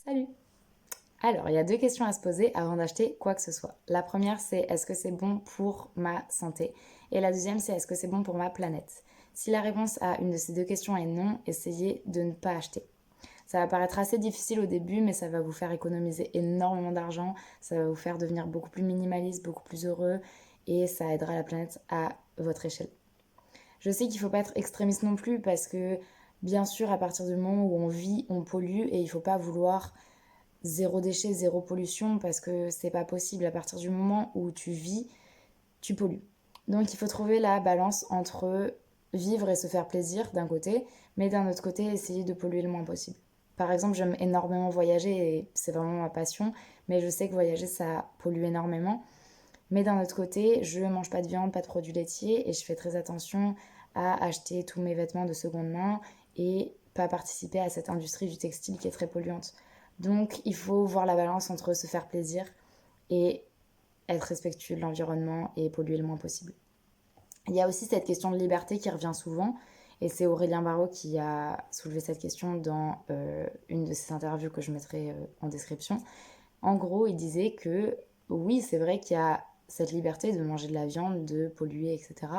Salut! Alors, il y a deux questions à se poser avant d'acheter quoi que ce soit. La première, c'est est-ce que c'est bon pour ma santé? Et la deuxième, c'est est-ce que c'est bon pour ma planète? Si la réponse à une de ces deux questions est non, essayez de ne pas acheter. Ça va paraître assez difficile au début, mais ça va vous faire économiser énormément d'argent, ça va vous faire devenir beaucoup plus minimaliste, beaucoup plus heureux, et ça aidera la planète à votre échelle. Je sais qu'il ne faut pas être extrémiste non plus, parce que bien sûr, à partir du moment où on vit, on pollue, et il ne faut pas vouloir zéro déchet, zéro pollution, parce que c'est pas possible. À partir du moment où tu vis, tu pollues. Donc il faut trouver la balance entre vivre et se faire plaisir d'un côté, mais d'un autre côté essayer de polluer le moins possible. Par exemple, j'aime énormément voyager et c'est vraiment ma passion, mais je sais que voyager ça pollue énormément. Mais d'un autre côté, je ne mange pas de viande, pas de produits laitiers et je fais très attention à acheter tous mes vêtements de seconde main et pas participer à cette industrie du textile qui est très polluante. Donc il faut voir la balance entre se faire plaisir et être respectueux de l'environnement et polluer le moins possible. Il y a aussi cette question de liberté qui revient souvent et c'est Aurélien Barraud qui a soulevé cette question dans une de ses interviews que je mettrai en description. En gros, il disait que oui, c'est vrai qu'il y a cette liberté de manger de la viande, de polluer, etc.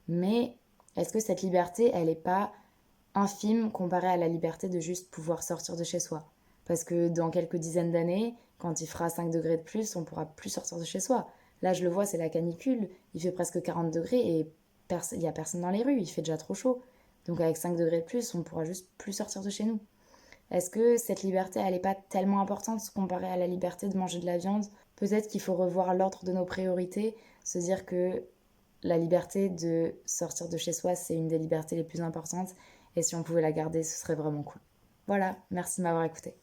Mais est-ce que cette liberté, elle n'est pas infime comparée à la liberté de juste pouvoir sortir de chez soi? Parce que dans quelques dizaines d'années, quand il fera 5 degrés de plus, on pourra plus sortir de chez soi. Là, je le vois, c'est la canicule. Il fait presque 40 degrés et il n'y a personne dans les rues. Il fait déjà trop chaud. Donc avec 5 degrés de plus, on pourra juste plus sortir de chez nous. Est-ce que cette liberté, elle n'est pas tellement importante comparée à la liberté de manger de la viande? Peut-être qu'il faut revoir l'ordre de nos priorités, se dire que la liberté de sortir de chez soi, c'est une des libertés les plus importantes. Et si on pouvait la garder, ce serait vraiment cool. Voilà, merci de m'avoir écouté.